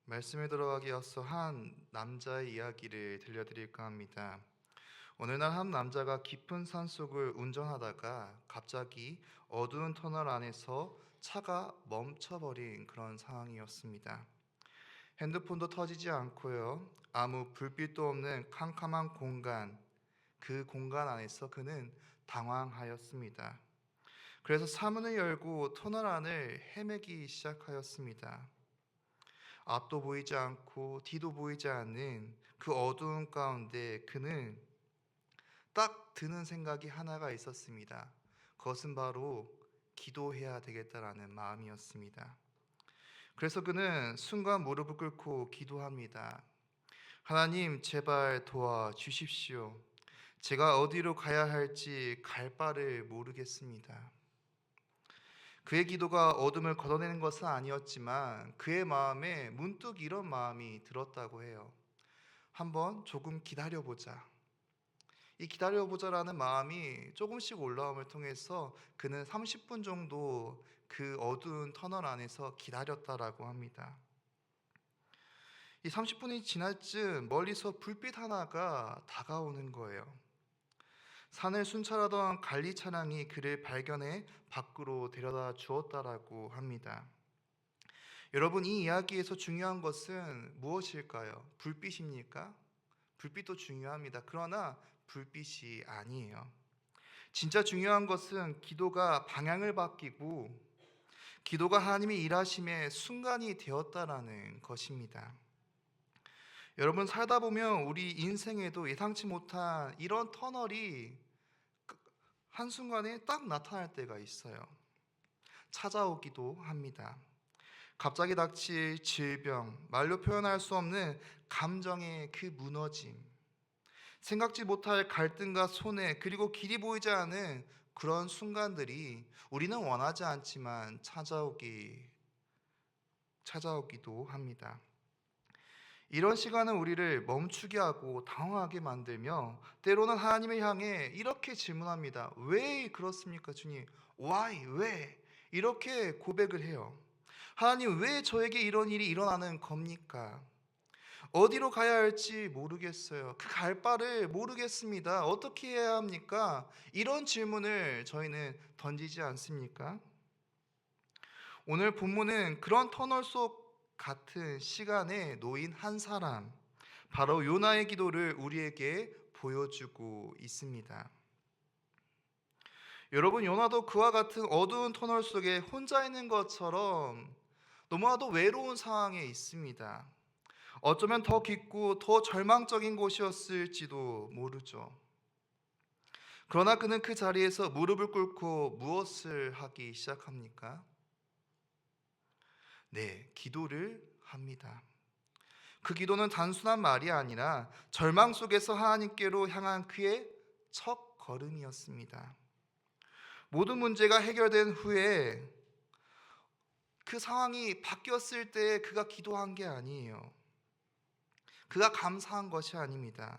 말씀에 들어가기 앞서 한 남자의 이야기를 들려드릴까 합니다. 어느 날 한 남자가 깊은 산속을 운전하다가 갑자기 어두운 터널 안에서 차가 멈춰버린 그런 상황이었습니다. 핸드폰도 터지지 않고요. 아무 불빛도 없는 캄캄한 공간, 그 공간 안에서 그는 당황하였습니다. 그래서 차문을 열고 터널 안을 헤매기 시작하였습니다. 앞도 보이지 않고 뒤도 보이지 않는 그 어두운 가운데 그는 딱 드는 생각이 하나가 있었습니다. 그것은 바로 기도해야 되겠다라는 마음이었습니다. 그래서 그는 순간 무릎을 꿇고 기도합니다. 하나님, 제발 도와주십시오. 제가 어디로 가야 할지 갈 바를 모르겠습니다. 그의 기도가 어둠을 걷어내는 것은 아니었지만 그의 마음에 문득 이런 마음이 들었다고 해요. 한번 조금 기다려보자. 이 기다려보자라는 마음이 조금씩 올라옴을 통해서 그는 30분 정도 그 어두운 터널 안에서 기다렸다라고 합니다. 이 30분이 지날 즈음 멀리서 불빛 하나가 다가오는 거예요. 산을 순찰하던 관리 차량이 그를 발견해 밖으로 데려다 주었다라고 합니다. 여러분, 이 이야기에서 중요한 것은 무엇일까요? 불빛입니까? 불빛도 중요합니다. 그러나 불빛이 아니에요. 진짜 중요한 것은 기도가 방향을 바뀌고 기도가 하나님의 일하심의 순간이 되었다라는 것입니다. 여러분, 살다 보면 우리 인생에도 예상치 못한 이런 터널이 한순간에 딱 나타날 때가 있어요. 찾아오기도 합니다. 갑자기 닥칠 질병, 말로 표현할 수 없는 감정의 그 무너짐, 생각지 못할 갈등과 손해, 그리고 길이 보이지 않은 그런 순간들이 우리는 원하지 않지만 찾아오기도 합니다. 이런 시간은 우리를 멈추게 하고 당황하게 만들며 때로는 하나님을 향해 이렇게 질문합니다. 왜 그렇습니까, 주님? Why? 왜? 이렇게 고백을 해요. 하나님, 왜 저에게 이런 일이 일어나는 겁니까? 어디로 가야 할지 모르겠어요. 그 갈 바를 모르겠습니다. 어떻게 해야 합니까? 이런 질문을 저희는 던지지 않습니까? 오늘 본문은 그런 터널 속 같은 시간에 놓인 한 사람, 바로 요나의 기도를 우리에게 보여주고 있습니다. 여러분, 요나도 그와 같은 어두운 터널 속에 혼자 있는 것처럼 너무나도 외로운 상황에 있습니다. 어쩌면 더 깊고 더 절망적인 곳이었을지도 모르죠. 그러나 그는 그 자리에서 무릎을 꿇고 무엇을 하기 시작합니까? 네, 기도를 합니다. 그 기도는 단순한 말이 아니라 절망 속에서 하나님께로 향한 그의 첫 걸음이었습니다. 모든 문제가 해결된 후에 그 상황이 바뀌었을 때 그가 기도한 게 아니에요. 그가 감사한 것이 아닙니다.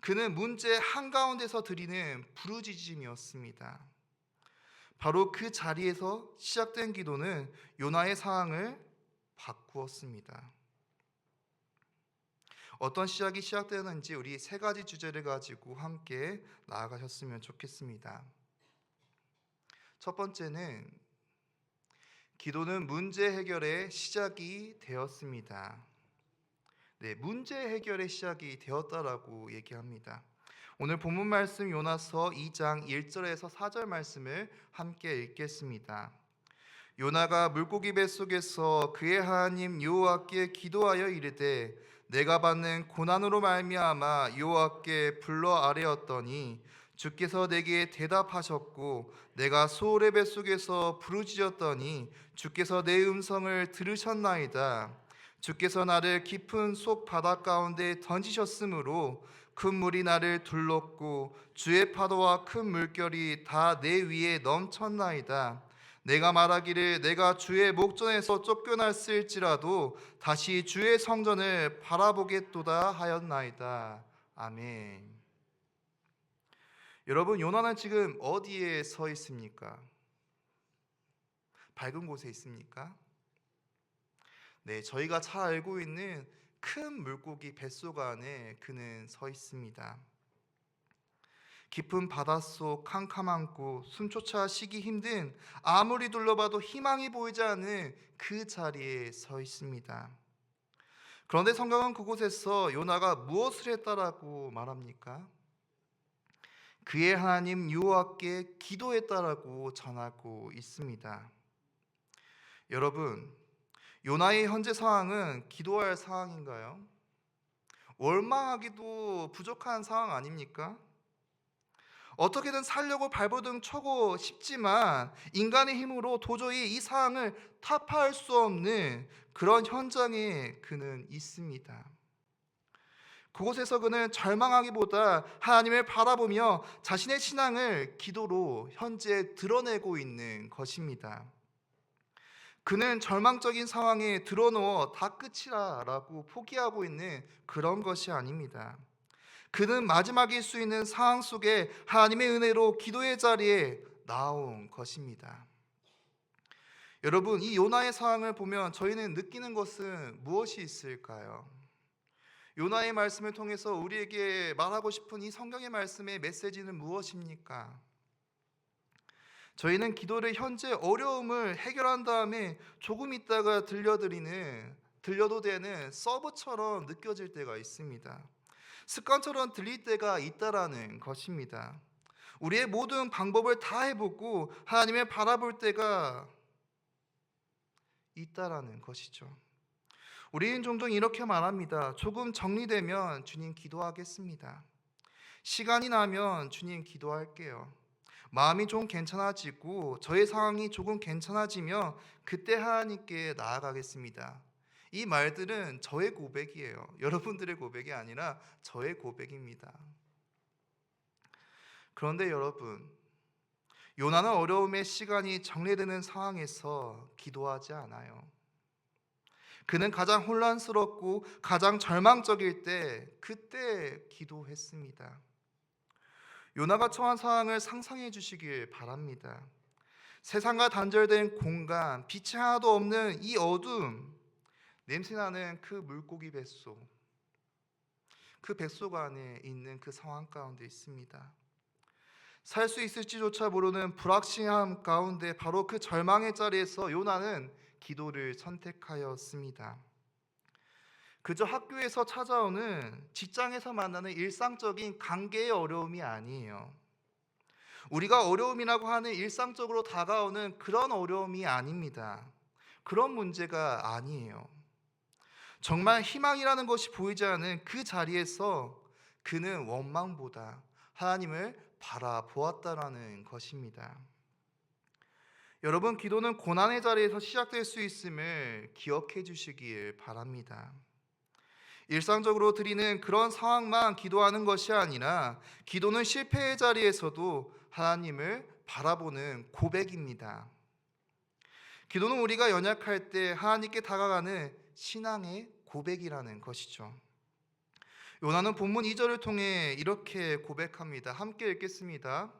그는 문제 한가운데서 드리는 부르짖음이었습니다. 바로 그 자리에서 시작된 기도는 요나의 상황을 바꾸었습니다. 어떤 시작이 시작되었는지 우리 세 가지 주제를 가지고 함께 나아가셨으면 좋겠습니다. 첫 번째는 기도는 문제 해결의 시작이 되었습니다. 네, 문제 해결의 시작이 되었다라고 얘기합니다. 오늘 본문 말씀 요나서 2장 1절에서 4절 말씀을 함께 읽겠습니다. 요나가 물고기 뱃속에서 그의 하나님 여호와께 기도하여 이르되 내가 받는 고난으로 말미암아 여호와께 불러 아뢰었더니 주께서 내게 대답하셨고 내가 소울의 뱃속에서 부르짖었더니 주께서 내 음성을 들으셨나이다. 주께서 나를 깊은 속 바다 가운데 던지셨으므로 큰 물이 나를 둘렀고 주의 파도와 큰 물결이 다 내 위에 넘쳤나이다. 내가 말하기를 내가 주의 목전에서 쫓겨났을지라도 다시 주의 성전을 바라보겠도다 하였나이다. 아멘. 여러분, 요나는 지금 어디에 서 있습니까? 밝은 곳에 있습니까? 네, 저희가 잘 알고 있는 큰 물고기 뱃속 안에 그는 서 있습니다. 깊은 바닷속 캄캄한 곳, 숨조차 쉬기 힘든, 아무리 둘러봐도 희망이 보이지 않는 그 자리에 서 있습니다. 그런데 성경은 그곳에서 요나가 무엇을 했다라고 말합니까? 그의 하나님 여호와께 기도했다라고 전하고 있습니다. 여러분, 요나의 현재 상황은 기도할 상황인가요? 원망하기도 부족한 상황 아닙니까? 어떻게든 살려고 발버둥 쳐고 싶지만 인간의 힘으로 도저히 이 상황을 타파할 수 없는 그런 현장에 그는 있습니다. 그곳에서 그는 절망하기보다 하나님을 바라보며 자신의 신앙을 기도로 현재 드러내고 있는 것입니다. 그는 절망적인 상황에 드러누워 다 끝이라고 포기하고 있는 그런 것이 아닙니다. 그는 마지막일 수 있는 상황 속에 하나님의 은혜로 기도의 자리에 나온 것입니다. 여러분, 이 요나의 상황을 보면 저희는 느끼는 것은 무엇이 있을까요? 요나의 말씀을 통해서 우리에게 말하고 싶은 이 성경의 말씀의 메시지는 무엇입니까? 저희는 기도를 현재 어려움을 해결한 다음에 조금 있다가 들려도 되는 서브처럼 느껴질 때가 있습니다. 습관처럼 들릴 때가 있다라는 것입니다. 우리의 모든 방법을 다 해보고 하나님을 바라볼 때가 있다라는 것이죠. 우리는 종종 이렇게 말합니다. 조금 정리되면 주님 기도하겠습니다. 시간이 나면 주님 기도할게요. 마음이 좀 괜찮아지고 저의 상황이 조금 괜찮아지면 그때 하나님께 나아가겠습니다. 이 말들은 저의 고백이에요. 여러분들의 고백이 아니라 저의 고백입니다. 그런데 여러분, 요나는 어려움의 시간이 정리되는 상황에서 기도하지 않아요. 그는 가장 혼란스럽고 가장 절망적일 때 그때 기도했습니다. 요나가 처한 상황을 상상해 주시길 바랍니다. 세상과 단절된 공간, 빛이 하나도 없는 이 어둠, 냄새나는 그 물고기 뱃속, 그 뱃속 안에 있는 그 상황 가운데 있습니다. 살 수 있을지조차 모르는 불확실함 가운데 바로 그 절망의 자리에서 요나는 기도를 선택하였습니다. 그저 학교에서 찾아오는, 직장에서 만나는 일상적인 관계의 어려움이 아니에요. 우리가 어려움이라고 하는 일상적으로 다가오는 그런 어려움이 아닙니다. 그런 문제가 아니에요. 정말 희망이라는 것이 보이지 않는 그 자리에서 그는 원망보다 하나님을 바라보았다라는 것입니다. 여러분, 기도는 고난의 자리에서 시작될 수 있음을 기억해 주시길 바랍니다. 일상적으로 드리는 그런 상황만 기도하는 것이 아니라 기도는 실패의 자리에서도 하나님을 바라보는 고백입니다. 기도는 우리가 연약할 때 하나님께 다가가는 신앙의 고백이라는 것이죠. 요나는 본문 2절을 통해 이렇게 고백합니다. 함께 읽겠습니다.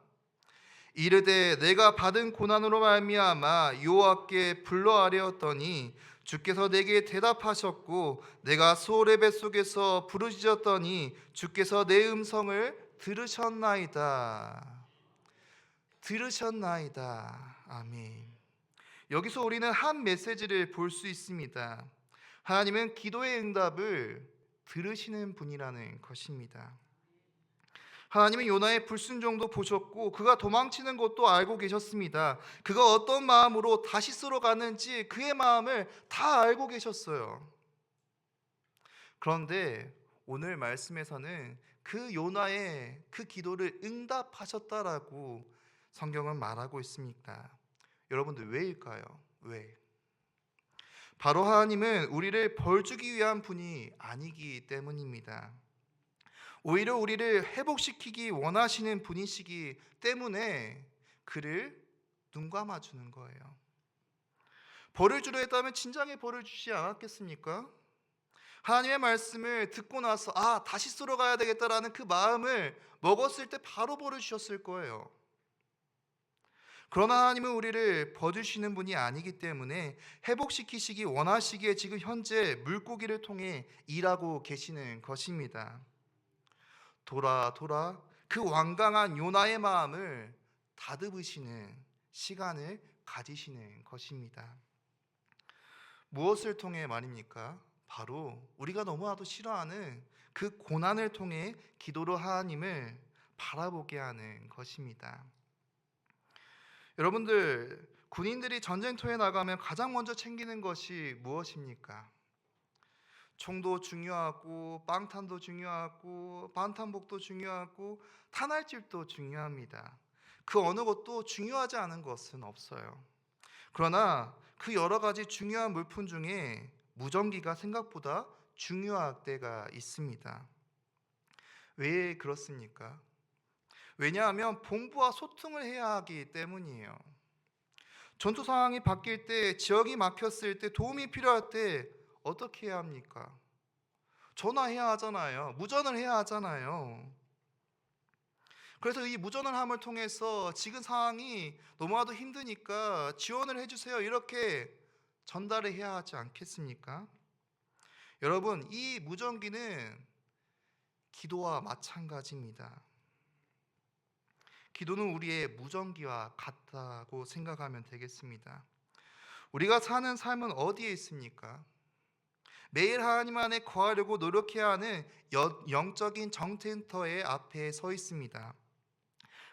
이르되 내가 받은 고난으로 말미암아 여호와께 불러아뢰었더니 주께서 내게 대답하셨고 내가 수월의 뱃속에서 부르짖었더니 주께서 내 음성을 들으셨나이다. 들으셨나이다. 아멘. 여기서 우리는 한 메시지를 볼 수 있습니다. 하나님은 기도의 응답을 들으시는 분이라는 것입니다. 하나님은 요나의 불순종도 보셨고 그가 도망치는 것도 알고 계셨습니다. 그가 어떤 마음으로 다시스로 가는지 그의 마음을 다 알고 계셨어요. 그런데 오늘 말씀에서는 그 요나의 그 기도를 응답하셨다라고 성경은 말하고 있습니다. 여러분들 왜일까요? 왜? 바로 하나님은 우리를 벌주기 위한 분이 아니기 때문입니다. 오히려 우리를 회복시키기 원하시는 분이시기 때문에 그를 눈 감아주는 거예요. 벌을 주려 했다면 진작에 벌을 주시지 않았겠습니까? 하나님의 말씀을 듣고 나서 다시 쓰러 가야 되겠다라는 그 마음을 먹었을 때 바로 벌을 주셨을 거예요. 그러나 하나님은 우리를 버리시는 분이 아니기 때문에 회복시키시기 원하시기에 지금 현재 물고기를 통해 일하고 계시는 것입니다. 돌아 돌아 그 완강한 요나의 마음을 다듬으시는 시간을 가지시는 것입니다. 무엇을 통해 말입니까? 바로 우리가 너무나도 싫어하는 그 고난을 통해 기도로 하나님을 바라보게 하는 것입니다. 여러분들, 군인들이 전쟁터에 나가면 가장 먼저 챙기는 것이 무엇입니까? 총도 중요하고 빵탄도 중요하고 반탄복도 중요하고 탄알집도 중요합니다. 그 어느 것도 중요하지 않은 것은 없어요. 그러나 그 여러 가지 중요한 물품 중에 무전기가 생각보다 중요할 때가 있습니다. 왜 그렇습니까? 왜냐하면 본부와 소통을 해야 하기 때문이에요. 전투 상황이 바뀔 때, 지역이 막혔을 때, 도움이 필요할 때 어떻게 해야 합니까? 전화해야 하잖아요. 무전을 해야 하잖아요. 그래서 이 무전을 함을 통해서 지금 상황이 너무나도 힘드니까 지원을 해주세요, 이렇게 전달을 해야 하지 않겠습니까? 여러분, 이 무전기는 기도와 마찬가지입니다. 기도는 우리의 무전기와 같다고 생각하면 되겠습니다. 우리가 사는 삶은 어디에 있습니까? 매일 하나님 안에 거하려고 노력해야 하는 영적인 정센터의 앞에 서 있습니다.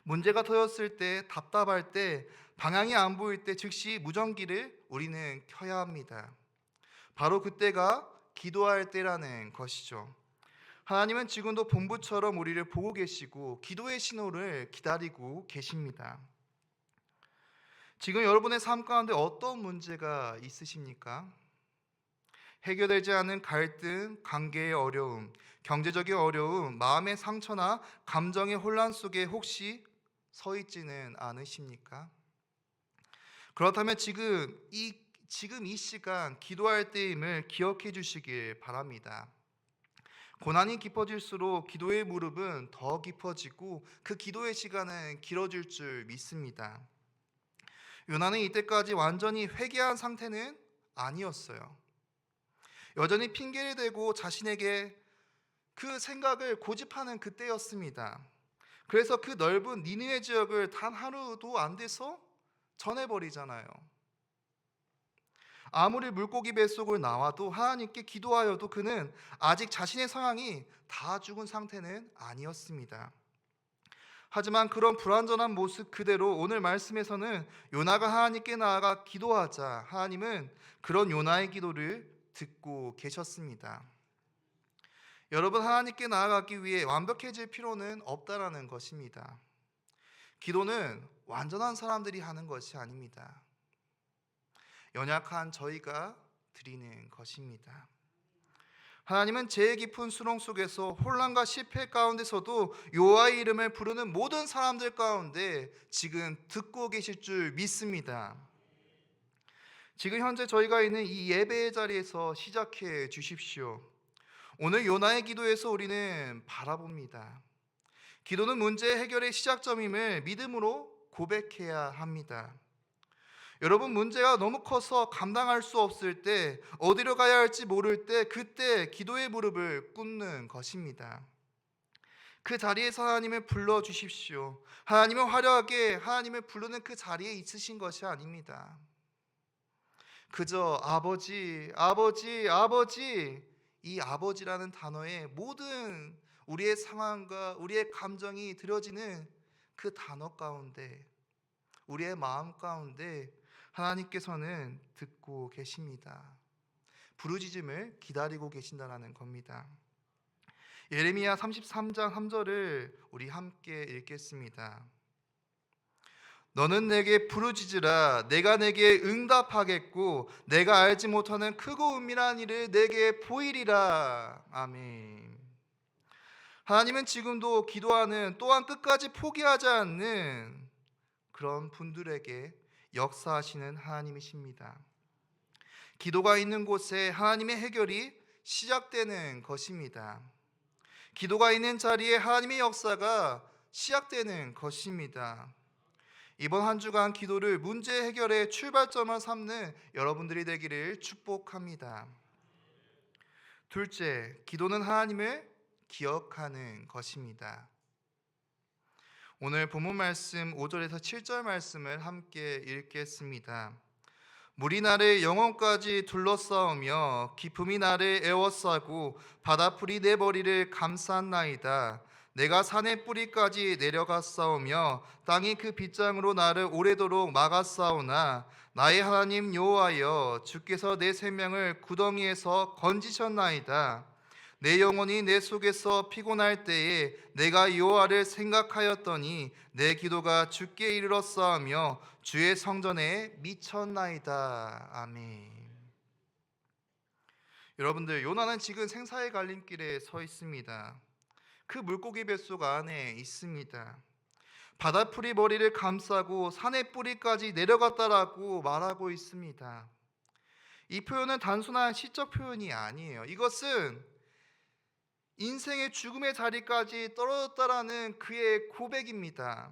문제가 터졌을 때, 답답할 때, 방향이 안 보일 때 즉시 무전기를 우리는 켜야 합니다. 바로 그때가 기도할 때라는 것이죠. 하나님은 지금도 본부처럼 우리를 보고 계시고 기도의 신호를 기다리고 계십니다. 지금 여러분의 삶 가운데 어떤 문제가 있으십니까? 해결되지 않은 갈등, 관계의 어려움, 경제적인 어려움, 마음의 상처나 감정의 혼란 속에 혹시 서 있지는 않으십니까? 그렇다면 지금 이 시간 기도할 때임을 기억해 주시길 바랍니다. 고난이 깊어질수록 기도의 무릎은 더 깊어지고 그 기도의 시간은 길어질 줄 믿습니다. 요나는 이때까지 완전히 회개한 상태는 아니었어요. 여전히 핑계를 대고 자신에게 그 생각을 고집하는 그때였습니다. 그래서 그 넓은 니느웨 지역을 단 하루도 안 돼서 전해버리잖아요. 아무리 물고기 뱃속을 나와도 하나님께 기도하여도 그는 아직 자신의 상황이 다 죽은 상태는 아니었습니다. 하지만 그런 불완전한 모습 그대로 오늘 말씀에서는 요나가 하나님께 나아가 기도하자 하나님은 그런 요나의 기도를 듣고 계셨습니다. 여러분, 하나님께 나아가기 위해 완벽해질 필요는 없다라는 것입니다. 기도는 완전한 사람들이 하는 것이 아닙니다. 연약한 저희가 드리는 것입니다. 하나님은 죄의 깊은 수렁 속에서 혼란과 실패 가운데서도 여호와의 이름을 부르는 모든 사람들 가운데 지금 듣고 계실 줄 믿습니다. 지금 현재 저희가 있는 이 예배의 자리에서 시작해 주십시오. 오늘 요나의 기도에서 우리는 바라봅니다. 기도는 문제 해결의 시작점임을 믿음으로 고백해야 합니다. 여러분, 문제가 너무 커서 감당할 수 없을 때, 어디로 가야 할지 모를 때, 그때 기도의 무릎을 꿇는 것입니다. 그 자리에서 하나님을 불러 주십시오. 하나님은 화려하게 하나님을 부르는 그 자리에 있으신 것이 아닙니다. 그저 아버지, 아버지, 아버지, 이 아버지라는 단어에 모든 우리의 상황과 우리의 감정이 들여지는 그 단어 가운데, 우리의 마음 가운데 하나님께서는 듣고 계십니다. 부르짖음을 기다리고 계신다라는 겁니다. 예레미야 33장 3절을 우리 함께 읽겠습니다. 너는 내게 부르짖으라. 내가 내게 응답하겠고 내가 알지 못하는 크고 은밀한 일을 내게 보이리라. 아멘. 하나님은 지금도 기도하는, 또한 끝까지 포기하지 않는 그런 분들에게 역사하시는 하나님이십니다. 기도가 있는 곳에 하나님의 해결이 시작되는 것입니다. 기도가 있는 자리에 하나님의 역사가 시작되는 것입니다. 이번 한 주간 기도를 문제 해결의 출발점을 삼는 여러분들이 되기를 축복합니다. 둘째, 기도는 하나님을 기억하는 것입니다. 오늘 본문 말씀 5절에서 7절 말씀을 함께 읽겠습니다. 물이 나를 영혼까지 둘러싸우며 기품이 나를 에워싸고 바다풀이 내 머리를 감쌌나이다. 내가 산의 뿌리까지 내려갔사오며 땅이 그 빗장으로 나를 오래도록 막았사오나 나의 하나님 여호와여 주께서 내 생명을 구덩이에서 건지셨나이다. 내 영혼이 내 속에서 피곤할 때에 내가 여호와를 생각하였더니 내 기도가 주께 이르렀사오며 주의 성전에 미쳤나이다. 아멘. 여러분들, 요나는 지금 생사의 갈림길에 서 있습니다. 그 물고기 뱃속 안에 있습니다. 바다풀이 머리를 감싸고 산의 뿌리까지 내려갔다라고 말하고 있습니다. 이 표현은 단순한 시적 표현이 아니에요. 이것은 인생의 죽음의 자리까지 떨어졌다라는 그의 고백입니다.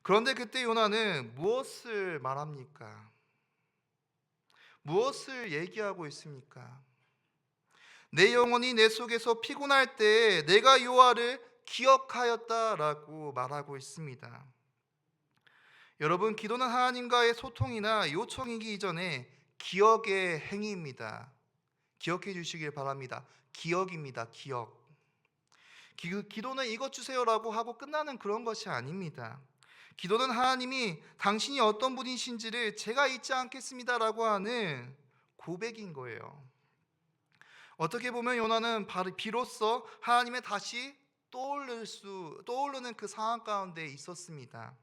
그런데 그때 요나는 무엇을 말합니까? 무엇을 얘기하고 있습니까? 내 영혼이 내 속에서 피곤할 때 내가 여호와를 기억하였다라고 말하고 있습니다. 여러분, 기도는 하나님과의 소통이나 요청이기 이전에 기억의 행위입니다. 기억해 주시길 바랍니다. 기억입니다. 기억. 기도는 이것 주세요라고 하고 끝나는 그런 것이 아닙니다. 기도는 하나님이 당신이 어떤 분이신지를 제가 잊지 않겠습니다라고 하는 고백인 거예요. 어떻게 보면 요나는 비로소 하나님의 다시 떠오르는 그 상황 가운데 있었습니다.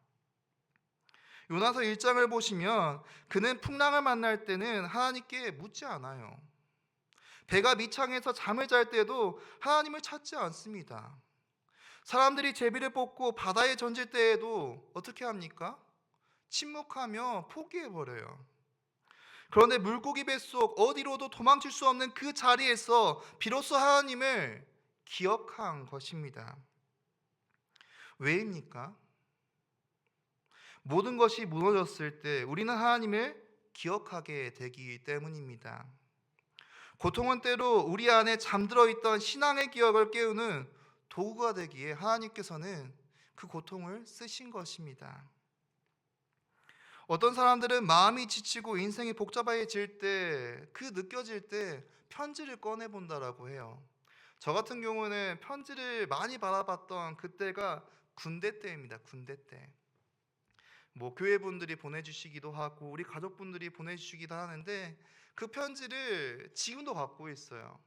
요나서 1장을 보시면 그는 풍랑을 만날 때는 하나님께 묻지 않아요. 배가 미창에서 잠을 잘 때도 하나님을 찾지 않습니다. 사람들이 제비를 뽑고 바다에 던질 때에도 어떻게 합니까? 침묵하며 포기해버려요. 그런데 물고기 뱃속 어디로도 도망칠 수 없는 그 자리에서 비로소 하나님을 기억한 것입니다. 왜입니까? 모든 것이 무너졌을 때 우리는 하나님을 기억하게 되기 때문입니다. 고통은 때로 우리 안에 잠들어 있던 신앙의 기억을 깨우는 도구가 되기에 하나님께서는 그 고통을 쓰신 것입니다. 어떤 사람들은 마음이 지치고 인생이 복잡해질 때, 느껴질 때 편지를 꺼내 본다라고 해요. 저 같은 경우는 편지를 많이 받아봤던 그때가 군대 때입니다. 군대 때. 교회 분들이 보내주시기도 하고 우리 가족분들이 보내주시기도 하는데 그 편지를 지금도 갖고 있어요.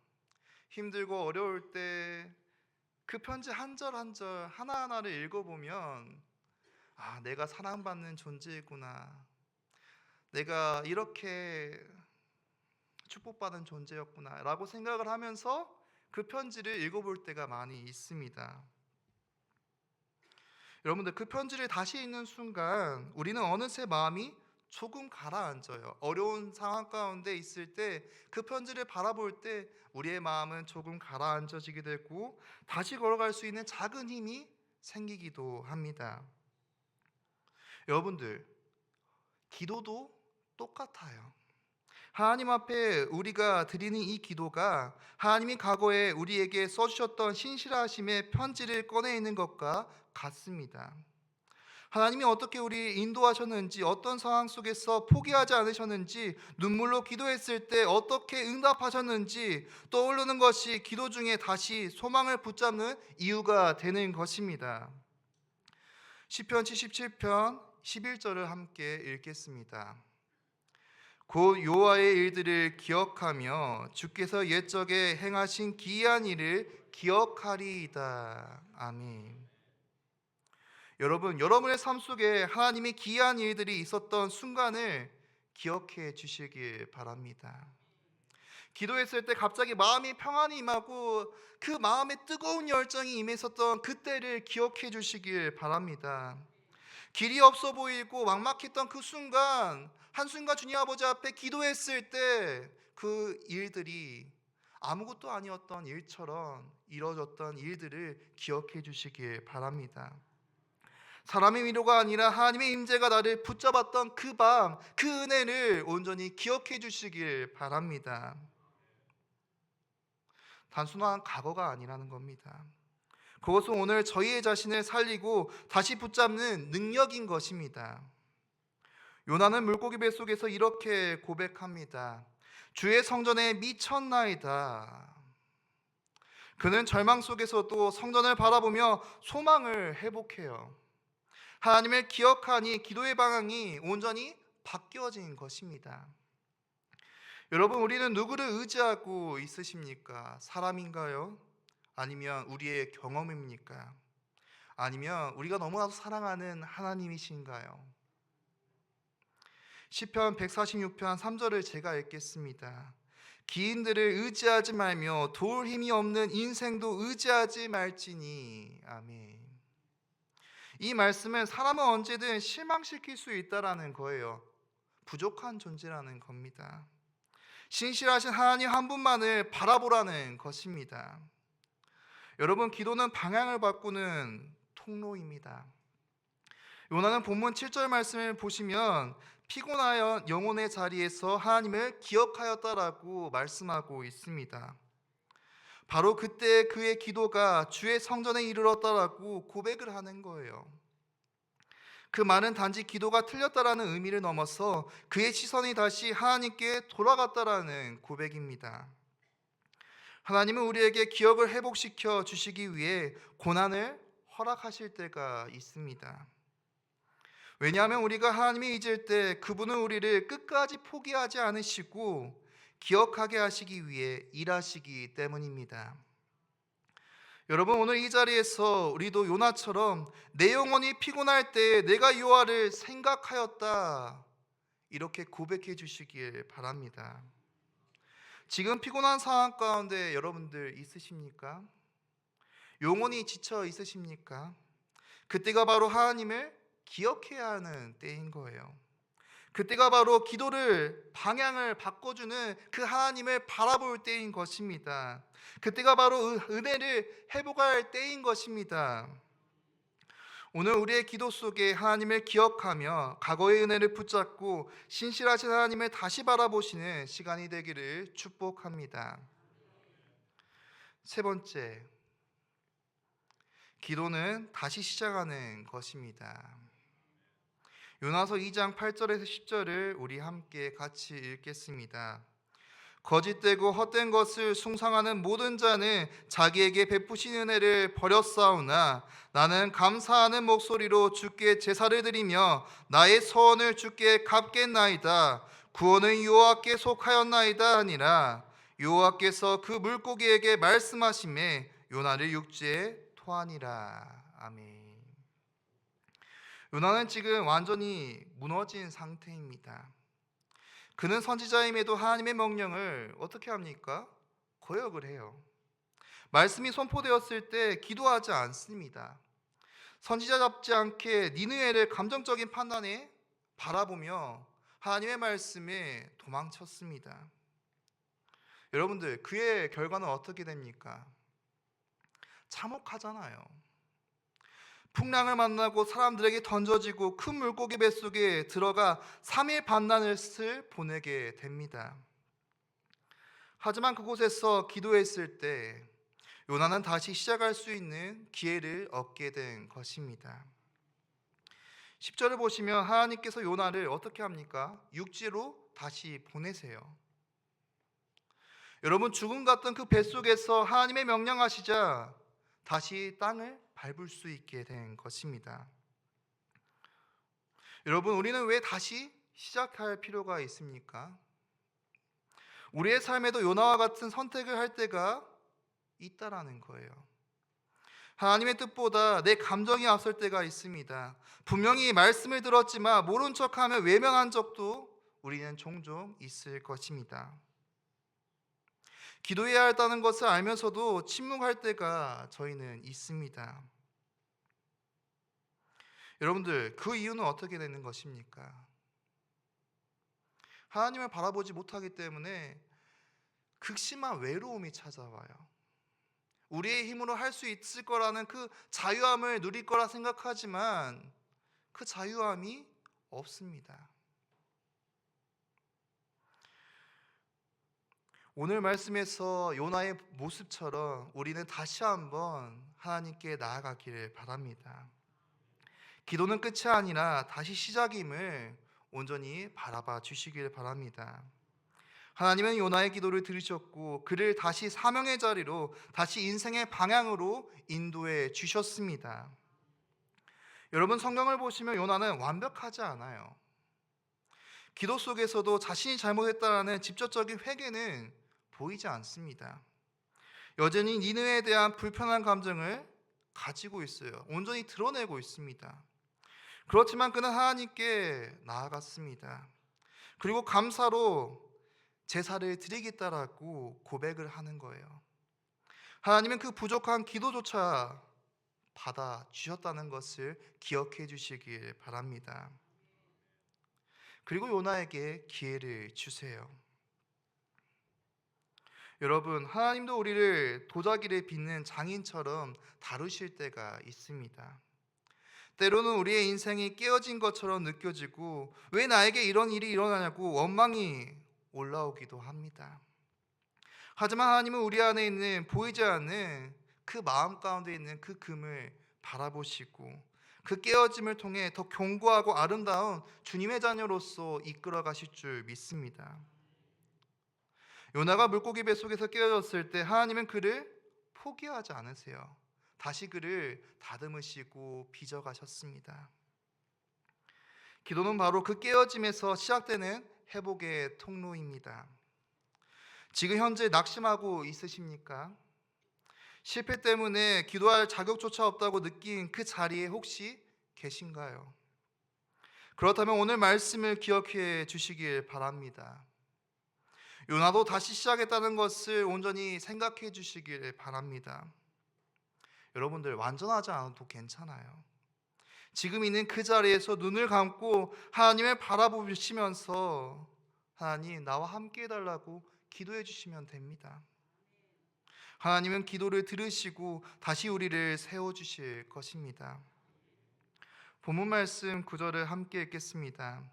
힘들고 어려울 때 그 편지 한 절 한 절 하나하나를 읽어보면 내가 사랑받는 존재구나. 내가 이렇게 축복받은 존재였구나 라고 생각을 하면서 그 편지를 읽어볼 때가 많이 있습니다. 여러분들, 그 편지를 다시 읽는 순간 우리는 어느새 마음이 조금 가라앉아요. 어려운 상황 가운데 있을 때 그 편지를 바라볼 때 우리의 마음은 조금 가라앉아지게 되고 다시 걸어갈 수 있는 작은 힘이 생기기도 합니다. 여러분들, 기도도 똑같아요. 하나님 앞에 우리가 드리는 이 기도가 하나님이 과거에 우리에게 써주셨던 신실하심의 편지를 꺼내 있는 것과 같습니다. 하나님이 어떻게 우리 인도하셨는지, 어떤 상황 속에서 포기하지 않으셨는지, 눈물로 기도했을 때 어떻게 응답하셨는지 떠오르는 것이 기도 중에 다시 소망을 붙잡는 이유가 되는 것입니다. 시편 77편 11절을 함께 읽겠습니다. 곧 여호와의 일들을 기억하며 주께서 옛적에 행하신 기이한 일을 기억하리이다. 아멘. 여러분의 삶 속에 하나님의 기이한 일들이 있었던 순간을 기억해 주시길 바랍니다. 기도했을 때 갑자기 마음이 평안이 임하고 그 마음에 뜨거운 열정이 임했었던 그때를 기억해 주시길 바랍니다. 길이 없어 보이고 막막했던 그 순간, 한순간 주님 아버지 앞에 기도했을 때 그 일들이 아무것도 아니었던 일처럼 이루어졌던 일들을 기억해 주시길 바랍니다. 사람의 위로가 아니라 하나님의 임재가 나를 붙잡았던 그 밤, 그 은혜를 온전히 기억해 주시길 바랍니다. 단순한 과거가 아니라는 겁니다. 그것은 오늘 저희의 자신을 살리고 다시 붙잡는 능력인 것입니다. 요나는 물고기 뱃속에서 이렇게 고백합니다. 주의 성전에 미쳤나이다. 그는 절망 속에서도 성전을 바라보며 소망을 회복해요. 하나님을 기억하니 기도의 방향이 온전히 바뀌어진 것입니다. 여러분, 우리는 누구를 의지하고 있으십니까? 사람인가요? 아니면 우리의 경험입니까? 아니면 우리가 너무나도 사랑하는 하나님이신가요? 시편 146편 3절을 제가 읽겠습니다. 기인들을 의지하지 말며 도울 힘이 없는 인생도 의지하지 말지니. 아멘. 이 말씀은 사람은 언제든 실망시킬 수 있다라는 거예요. 부족한 존재라는 겁니다. 신실하신 하나님 한 분만을 바라보라는 것입니다. 여러분, 기도는 방향을 바꾸는 통로입니다. 요나는 본문 7절 말씀을 보시면 피곤하여 영혼의 자리에서 하나님을 기억하였다라고 말씀하고 있습니다. 바로 그때 그의 기도가 주의 성전에 이르렀다라고 고백을 하는 거예요. 그 말은 단지 기도가 틀렸다라는 의미를 넘어서 그의 시선이 다시 하나님께 돌아갔다라는 고백입니다. 하나님은 우리에게 기억을 회복시켜 주시기 위해 고난을 허락하실 때가 있습니다. 왜냐하면 우리가 하나님을 잊을 때 그분은 우리를 끝까지 포기하지 않으시고 기억하게 하시기 위해 일하시기 때문입니다. 여러분, 오늘 이 자리에서 우리도 요나처럼 내 영혼이 피곤할 때 내가 여호와를 생각하였다, 이렇게 고백해 주시길 바랍니다. 지금 피곤한 상황 가운데 여러분들 있으십니까? 영혼이 지쳐 있으십니까? 그때가 바로 하나님을 기억해야 하는 때인 거예요. 그때가 바로 기도를 방향을 바꿔주는 그 하나님을 바라볼 때인 것입니다. 그때가 바로 은혜를 회복할 때인 것입니다. 오늘 우리의 기도 속에 하나님을 기억하며 과거의 은혜를 붙잡고 신실하신 하나님을 다시 바라보시는 시간이 되기를 축복합니다. 세 번째, 기도는 다시 시작하는 것입니다. 요나서 2장 8절에서 10절을 우리 함께 같이 읽겠습니다. 거짓되고 헛된 것을 숭상하는 모든 자는 자기에게 베푸신 은혜를 버렸사오나 나는 감사하는 목소리로 주께 제사를 드리며 나의 소원을 주께 갚겠나이다. 구원은 여호와께 속하였나이다 하니라. 여호와께서 그 물고기에게 말씀하시매 요나를 육지에 토하니라. 아멘. 요나는 지금 완전히 무너진 상태입니다. 그는 선지자임에도 하나님의 명령을 어떻게 합니까? 거역을 해요. 말씀이 선포되었을 때 기도하지 않습니다. 선지자답지 않게 니느웨를 감정적인 판단에 바라보며 하나님의 말씀에 도망쳤습니다. 여러분들, 그의 결과는 어떻게 됩니까? 참혹하잖아요. 풍랑을 만나고 사람들에게 던져지고 큰 물고기 뱃속에 들어가 3일 반나절을 보내게 됩니다. 하지만 그곳에서 기도했을 때 요나는 다시 시작할 수 있는 기회를 얻게 된 것입니다. 10절을 보시면 하나님께서 요나를 어떻게 합니까? 육지로 다시 보내세요. 여러분, 죽음 같던 그 뱃속에서 하나님의 명령하시자 다시 땅을 밟을 수 있게 된 것입니다. 여러분, 우리는 왜 다시 시작할 필요가 있습니까? 우리의 삶에도 요나와 같은 선택을 할 때가 있다라는 거예요. 하나님의 뜻보다 내 감정이 앞설 때가 있습니다. 분명히 말씀을 들었지만 모른 척하며 외면한 적도 우리는 종종 있을 것입니다. 기도해야 한다는 것을 알면서도 침묵할 때가 저희는 있습니다. 여러분들, 그 이유는 어떻게 되는 것입니까? 하나님을 바라보지 못하기 때문에 극심한 외로움이 찾아와요. 우리의 힘으로 할 수 있을 거라는 그 자유함을 누릴 거라 생각하지만 그 자유함이 없습니다. 오늘 말씀에서 요나의 모습처럼 우리는 다시 한번 하나님께 나아가기를 바랍니다. 기도는 끝이 아니라 다시 시작임을 온전히 바라봐 주시길 바랍니다. 하나님은 요나의 기도를 들으셨고 그를 다시 사명의 자리로, 다시 인생의 방향으로 인도해 주셨습니다. 여러분, 성경을 보시면 요나는 완벽하지 않아요. 기도 속에서도 자신이 잘못했다라는 직접적인 회개는 보이지 않습니다. 여전히 니느웨에 대한 불편한 감정을 가지고 있어요. 온전히 드러내고 있습니다. 그렇지만 그는 하나님께 나아갔습니다. 그리고 감사로 제사를 드리겠다라고 고백을 하는 거예요. 하나님은 그 부족한 기도조차 받아주셨다는 것을 기억해 주시길 바랍니다. 그리고 요나에게 기회를 주세요. 여러분, 하나님도 우리를 도자기를 빚는 장인처럼 다루실 때가 있습니다. 때로는 우리의 인생이 깨어진 것처럼 느껴지고 왜 나에게 이런 일이 일어나냐고 원망이 올라오기도 합니다. 하지만 하나님은 우리 안에 있는 보이지 않는 그 마음 가운데 있는 그 금을 바라보시고 그 깨어짐을 통해 더 견고하고 아름다운 주님의 자녀로서 이끌어 가실 줄 믿습니다. 요나가 물고기 뱃속에서 깨어졌을 때 하나님은 그를 포기하지 않으세요. 다시 그를 다듬으시고 빚어가셨습니다. 기도는 바로 그 깨어짐에서 시작되는 회복의 통로입니다. 지금 현재 낙심하고 있으십니까? 실패 때문에 기도할 자격조차 없다고 느낀 그 자리에 혹시 계신가요? 그렇다면 오늘 말씀을 기억해 주시길 바랍니다. 요나도 다시 시작했다는 것을 온전히 생각해 주시길 바랍니다. 여러분들, 완전하지 않아도 괜찮아요. 지금 있는 그 자리에서 눈을 감고 하나님을 바라보시면서 하나님, 나와 함께 해달라고 기도해 주시면 됩니다. 하나님은 기도를 들으시고 다시 우리를 세워주실 것입니다. 본문 말씀 9절을 함께 읽겠습니다.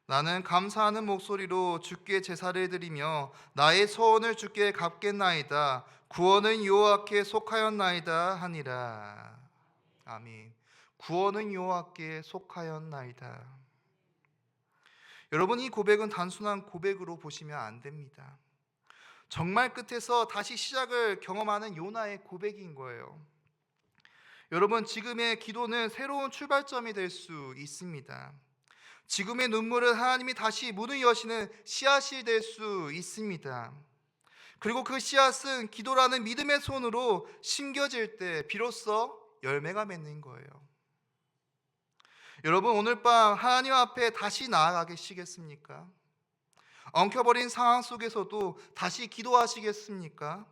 나는 감사하는 목소리로 주께 제사를 드리며 나의 소원을 주께 갚겠나이다. 구원은 여호와께 속하였나이다 하니라. 아멘. 구원은 여호와께 속하였나이다. 여러분, 이 고백은 단순한 고백으로 보시면 안 됩니다. 정말 끝에서 다시 시작을 경험하는 요나의 고백인 거예요. 여러분, 지금의 기도는 새로운 출발점이 될 수 있습니다. 지금의 눈물은 하나님이 다시 문을 여시는 씨앗이 될 수 있습니다. 그리고 그 씨앗은 기도라는 믿음의 손으로 심겨질 때 비로소 열매가 맺는 거예요. 여러분, 오늘 밤 하나님 앞에 다시 나아가시겠습니까? 엉켜버린 상황 속에서도 다시 기도하시겠습니까?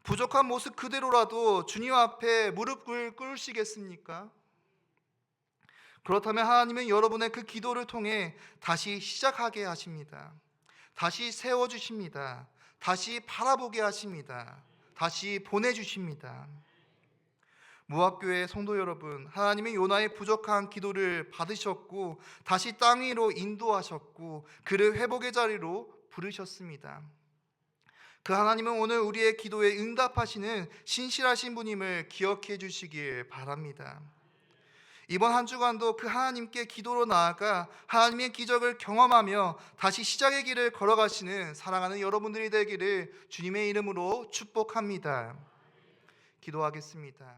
부족한 모습 그대로라도 주님 앞에 무릎을 꿇으시겠습니까? 그렇다면 하나님은 여러분의 그 기도를 통해 다시 시작하게 하십니다. 다시 세워주십니다. 다시 바라보게 하십니다. 다시 보내주십니다. 무학교의 성도 여러분, 하나님이 요나의 부족한 기도를 받으셨고 다시 땅 위로 인도하셨고 그를 회복의 자리로 부르셨습니다. 그 하나님은 오늘 우리의 기도에 응답하시는 신실하신 분임을 기억해 주시길 바랍니다. 이번 한 주간도 그 하나님께 기도로 나아가 하나님의 기적을 경험하며 다시 시작의 길을 걸어가시는 사랑하는 여러분들이 되기를 주님의 이름으로 축복합니다. 기도하겠습니다.